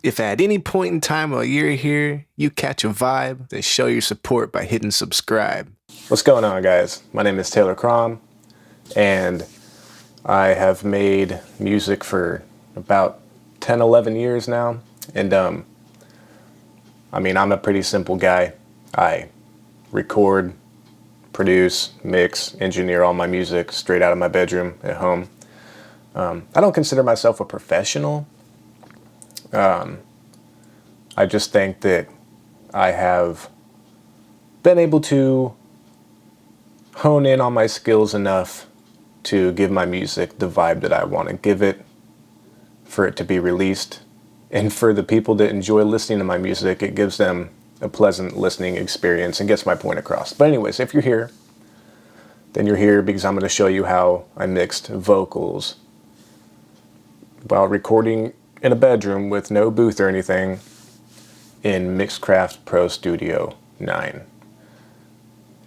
If at any point in time while you're here, you catch a vibe, then show your support by hitting subscribe. What's going on, guys? My name is Taylor Crom, and I have made music for about 10, 11 years now. And I'm a pretty simple guy. I record, produce, mix, engineer all my music straight out of my bedroom at home. I don't consider myself a professional. I just think that I have been able to hone in on my skills enough to give my music the vibe that I want to give it, for it to be released, and for the people that enjoy listening to my music, it gives them a pleasant listening experience and gets my point across. But anyways, if you're here, then you're here because I'm going to show you how I mixed vocals while recording in a bedroom with no booth or anything in Mixcraft Pro Studio 9.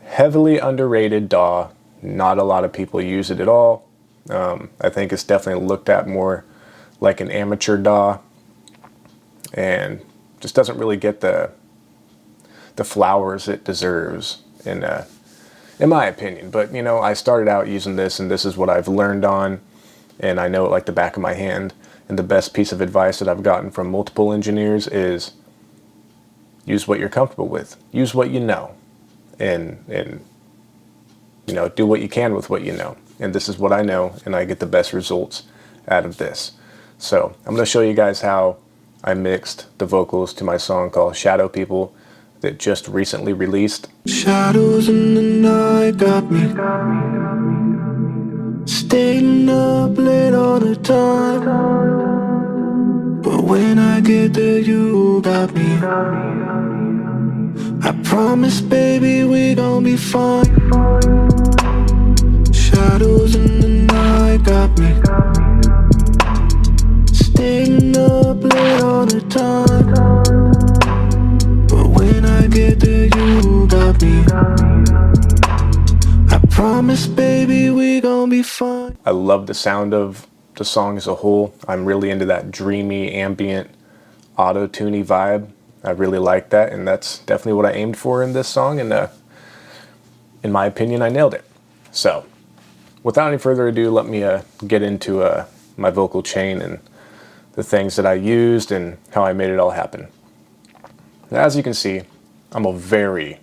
Heavily underrated DAW. Not a lot of people use it at all. I think it's definitely looked at more like an amateur DAW, and just doesn't really get the flowers it deserves in my opinion. But you know, I started out using this, and this is what I've learned on, and I know it like the back of my hand. And the best piece of advice that I've gotten from multiple engineers is use what you're comfortable with. Use what you know, and you know, do what you can with what you know. And this is what I know, and I get the best results out of this. So I'm going to show you guys how I mixed the vocals to my song called Shadow People that just recently released. Shadows in the night got me staying up late all the time, but when I get there you got me. I promise baby we gon' be fine. Shadows in the night got me staying up late all the time, but when I get there you got me. I promise baby we gon' be fine. I love the sound of the song as a whole. I'm really into that dreamy, ambient, auto-tuney vibe. I really like that, and that's definitely what I aimed for in this song, and in my opinion, I nailed it. So, without any further ado, let me get into my vocal chain and the things that I used and how I made it all happen. As you can see, I'm a very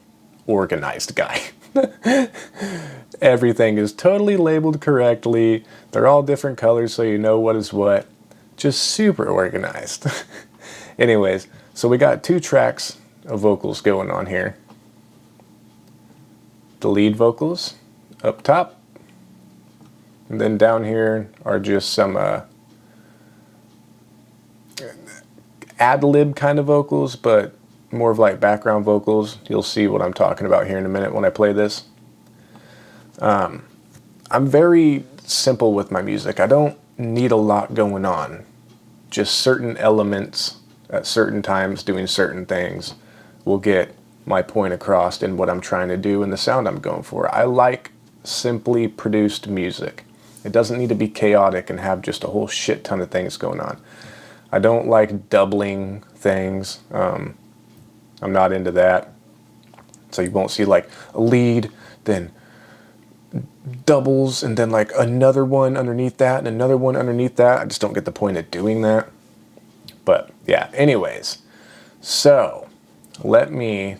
organized guy. Everything is totally labeled correctly. They're all different colors so you know what is what. Just super organized. Anyways, so we got 2 tracks of vocals going on here. The lead vocals up top, and then down here are just some ad-lib kind of vocals, but more of like background vocals. You'll see what I'm talking about here in a minute when I play this. I'm very simple with my music. I don't need a lot going on. Just certain elements at certain times doing certain things will get my point across in what I'm trying to do and the sound I'm going for. I like simply produced music. It doesn't need to be chaotic and have just a whole shit ton of things going on. I don't like doubling things. I'm not into that. So you won't see like a lead, then doubles, and then like another one underneath that and another one underneath that. I just don't get the point of doing that. But yeah, anyways. So let me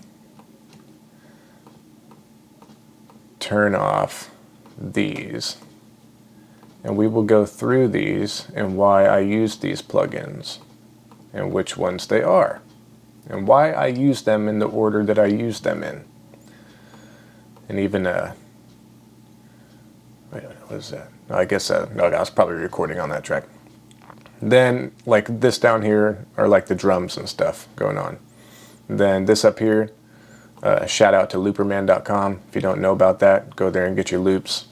turn off these, and we will go through these and why I use these plugins and which ones they are and why I use them in the order that I use them in. And even wait, what is that? No, I guess no, I was probably recording on that track. Then like this down here are like the drums and stuff going on. Then this up here, shout out to looperman.com. If you don't know about that, go there and get your loops.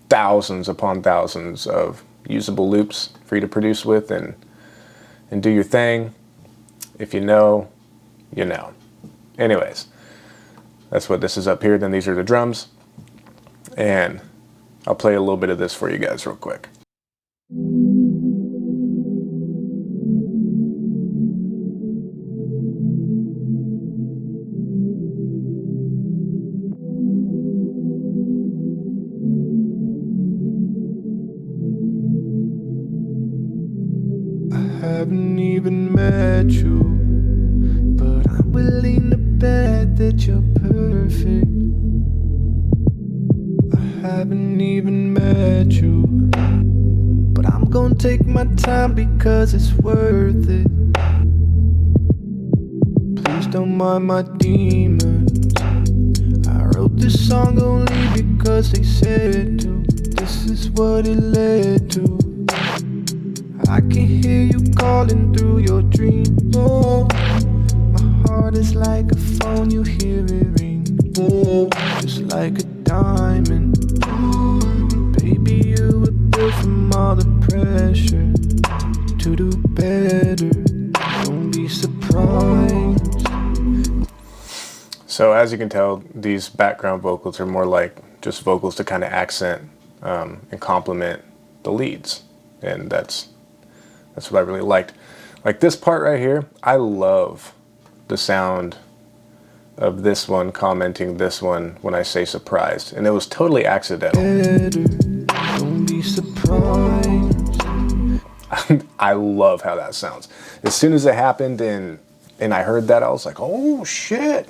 Thousands upon thousands of usable loops for you to produce with and do your thing. If you know, you know. Anyways, that's what this is up here. Then these are the drums. And I'll play a little bit of this for you guys real quick. haven't even met you, but I'm willing to bet that you're perfect. I haven't even met you, but I'm gonna take my time because it's worth it. Please don't mind my demons. I wrote this song only because they said to. This is what it led to. I can hear you calling through your dreams. Oh, my heart is like a phone, you hear it ring. Just like a diamond. Baby, you were built from all the pressure to do better. Don't be surprised. So as you can tell, these background vocals are more like just vocals to kind of accent and complement the leads, and that's what I really liked. Like this part right here, I love the sound of this one commenting this one when I say surprised, and it was totally accidental. Don't be surprised. I love how that sounds. As soon as it happened and I heard that, I was like, oh shit,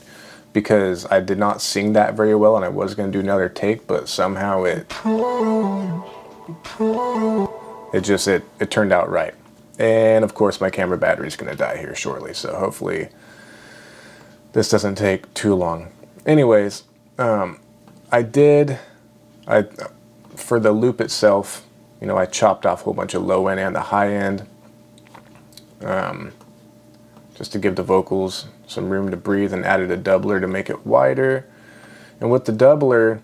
because I did not sing that very well, and I was going to do another take, but somehow it turned out right. And of course my camera battery is going to die here shortly, so hopefully this doesn't take too long. Anyways, for the loop itself, you know, I chopped off a whole bunch of low end and the high end, just to give the vocals some room to breathe, and added a doubler to make it wider. And with the doubler,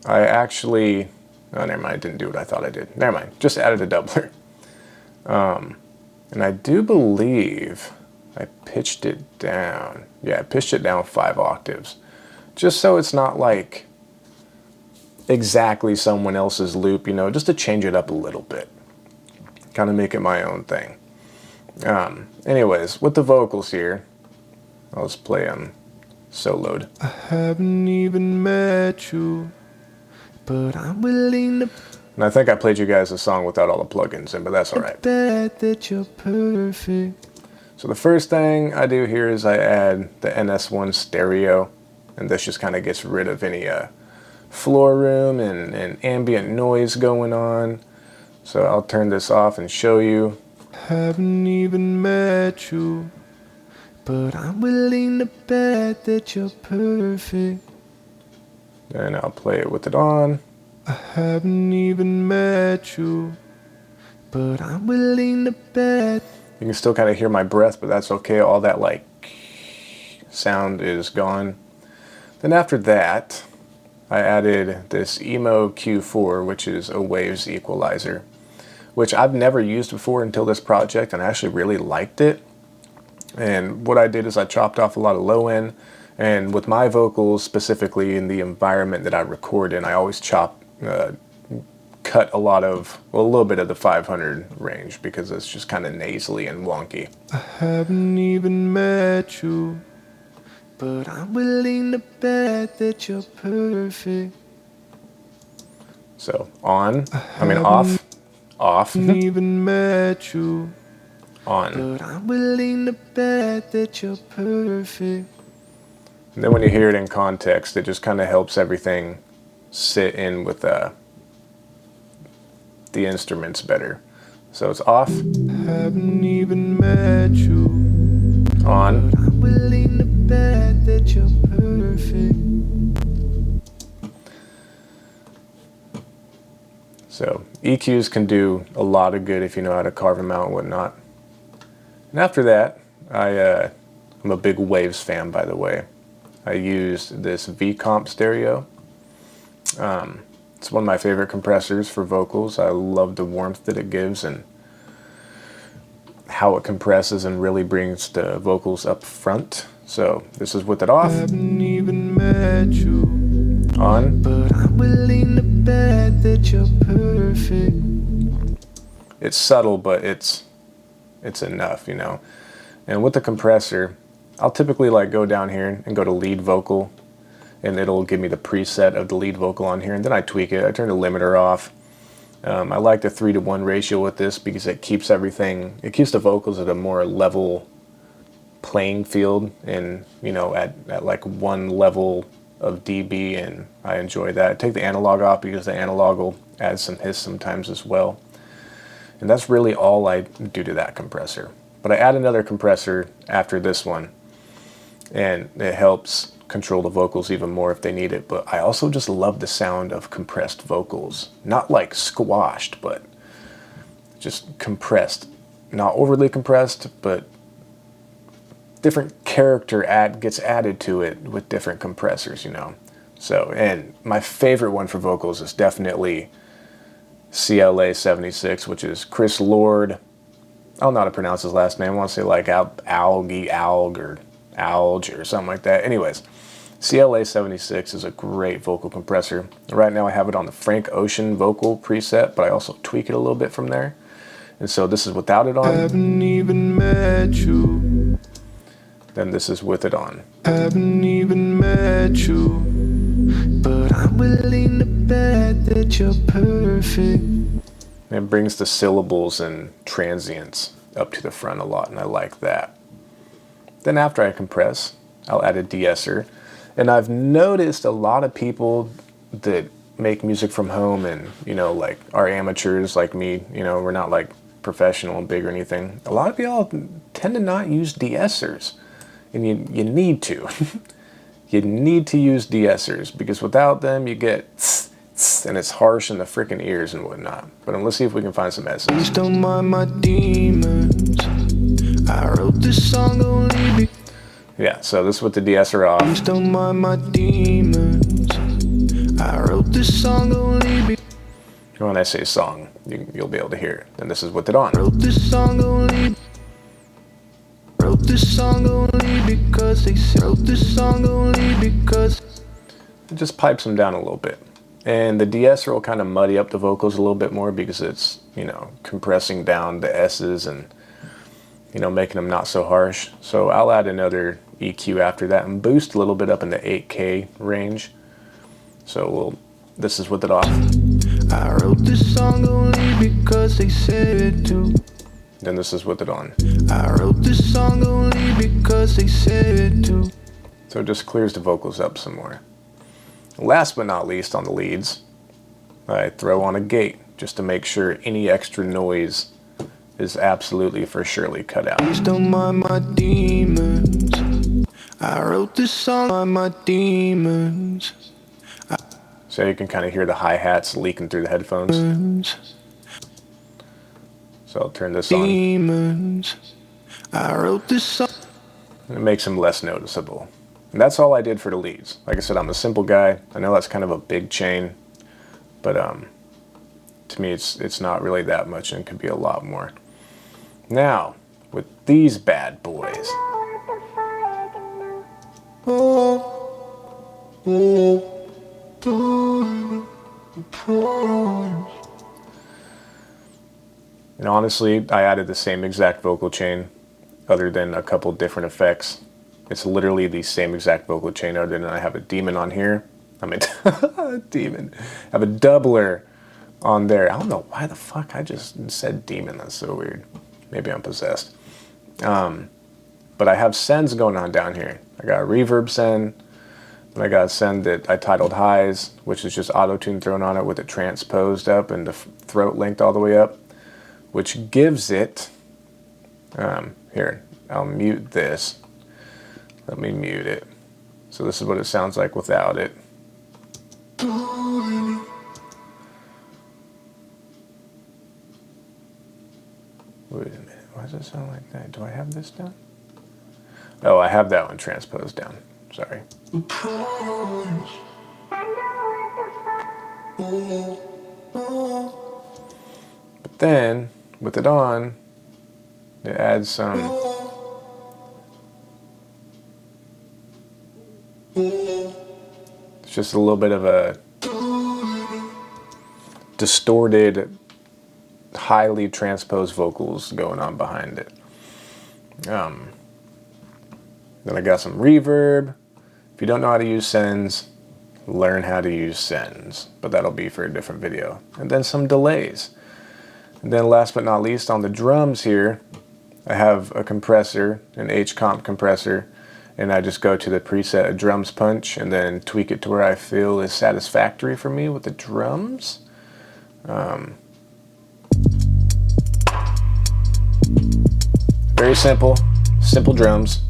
I actually, oh, never mind, I didn't do what I thought I did. Never mind, just added a doubler. And I do believe I pitched it down. Yeah, I pitched it down 5 octaves. Just so it's not like exactly someone else's loop, you know, just to change it up a little bit. Kind of make it my own thing. Anyways, with the vocals here, I'll just play them soloed. I haven't even met you, but I'm willing to And I think I played you guys a song without all the plugins in, but that's alright. bet that you're perfect. So the first thing I do here is I add the NS1 stereo, and this just kind of gets rid of any floor room and ambient noise going on. So I'll turn this off and show you. Haven't even met you, but I'm willing to bet that you're perfect. Then I'll play it with it on. I haven't even met you, but I'm willing to bet. You can still kind of hear my breath, but that's okay. All that like sound is gone. Then after that, I added this Emo Q4, which is a waves equalizer, which I've never used before until this project, and I actually really liked it. And what I did is I chopped off a lot of low end, and with my vocals specifically in the environment that I record in, I always cut a little bit of the 500 range because it's just kind of nasally and wonky. I haven't even met you, but I'm willing to bet that you're perfect. So off, off, Even met you, on. but I'm willing to bet that you're perfect. And then when you hear it in context, it just kind of helps everything sit in with the instruments better. So it's off, Haven't even met you, on, but I'm willing to bet that you're perfect. So EQs can do a lot of good if you know how to carve them out and whatnot. And after that, I'm a big Waves fan, by the way. I used this V-Comp stereo. It's one of my favorite compressors for vocals. I love the warmth that it gives and how it compresses and really brings the vocals up front. So this is with it off, Haven't even met you, on, but I'm willing to bet that you're perfect. it's subtle, but it's enough, you know. And with the compressor, I'll typically like go down here and go to lead vocal, and it'll give me the preset of the lead vocal on here, and then I tweak it. I turn the limiter off, I like the 3-to-1 ratio with this because it keeps everything, it keeps the vocals at a more level playing field, and at like one level of dB, and I enjoy that. Take the analog off because the analog will add some hiss sometimes as well. And that's really all I do to that compressor. But I add another compressor after this one, and it helps control the vocals even more if they need it. But I also just love the sound of compressed vocals. Not like squashed, but just compressed. Not overly compressed, but different character gets added to it with different compressors, So, and my favorite one for vocals is definitely CLA 76, which is Chris Lord. I don't know how to pronounce his last name. I want to say like Alg or something like that. Anyways, CLA 76 is a great vocal compressor. Right now I have it on the Frank Ocean vocal preset, but I also tweak it a little bit from there. And so this is without it on. Haven't even met you. Then this is with it on. Haven't even met you. But I'm willing to bet that you're perfect. It brings the syllables and transients up to the front a lot, and I like that. Then after I compress, I'll add a de-esser. And I've noticed a lot of people that make music from home and, like are amateurs like me, we're not like professional and big or anything. A lot of y'all tend to not use de-essers. And you need to. You need to use de-essers, because without them you get tss, tss, and it's harsh in the freaking ears and whatnot. But let's see if we can find some S's. Please don't mind my demons. I wrote this song only Yeah, so this is with the de-esser off. Please don't mind my demons. I wrote this song only When I say song, you'll be able to hear it. And this is with it on. Wrote this song only because they said. Wrote this song only because It just pipes them down a little bit. And the de-esser will kind of muddy up the vocals a little bit more because it's, compressing down the S's and, making them not so harsh. So I'll add another EQ after that and boost a little bit up in the 8K range. So this is with it off. I wrote this song only because they said to. Then this is with it on. I wrote this song only because they said to. So it just clears the vocals up some more. Last but not least, on the leads, I throw on a gate just to make sure any extra noise is absolutely for surely cut out. Please don't mind my demons. I wrote this song on my demons. So you can kind of hear the hi-hats leaking through the headphones. So I'll turn this on. Demons. I wrote this song. And it makes them less noticeable. And that's all I did for the leads. Like I said, I'm a simple guy. I know that's kind of a big chain, but to me it's not really that much, and it could be a lot more. Now, with these bad boys. And honestly, I added the same exact vocal chain, other than a couple different effects. It's literally the same exact vocal chain, other than I have a demon on here. I mean, demon. I have a doubler on there. I don't know why the fuck I just said demon. That's so weird. Maybe I'm possessed. But I have sends going on down here. I got a reverb send, and I got a send that I titled highs, which is just auto-tune thrown on it with it transposed up and the throat linked all the way up, which gives it, here, I'll mute this. Let me mute it. So this is what it sounds like without it. Wait a minute, why does it sound like that? Do I have this down? Oh, I have that one transposed down. Sorry. But then, with it on, it adds some. It's just a little bit of a distorted, highly transposed vocals going on behind it. Then I got some reverb. If you don't know how to use sends, learn how to use sends, but that'll be for a different video. And then some delays. And then last but not least, on the drums here, I have a compressor, an H-comp compressor, and I just go to the preset drums punch and then tweak it to where I feel is satisfactory for me with the drums. Very simple drums,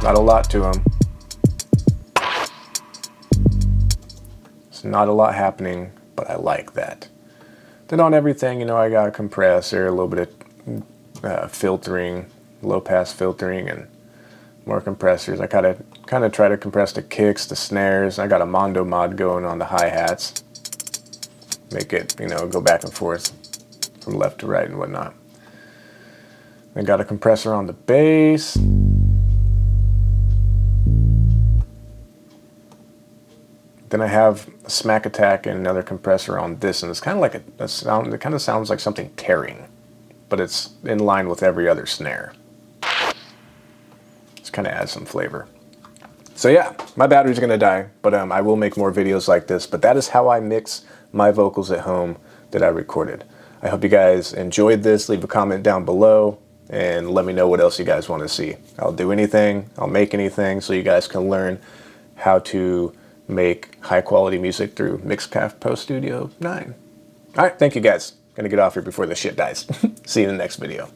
not a lot to them. It's not a lot happening, but I like that. Then on everything, you know, I got a compressor, a little bit of filtering, low pass filtering, and more compressors. I kind of try to compress the kicks, the snares. I got a Mondo mod going on the hi-hats. Make it, you know, go back and forth from left to right and whatnot. I got a compressor on the bass. Then I have a smack attack and another compressor on this, and it's kind of like a sound. It kind of sounds like something tearing, but it's in line with every other snare. Just kind of adds some flavor. So yeah, my battery's gonna die, but I will make more videos like this. But that is how I mix my vocals at home that I recorded. I hope you guys enjoyed this. Leave a comment down below and let me know what else you guys want to see. I'll do anything. I'll make anything so you guys can learn how to make high quality music through Mixcraft Pro Studio 9. All right, thank you guys. Gonna get off here before the shit dies. See you in the next video.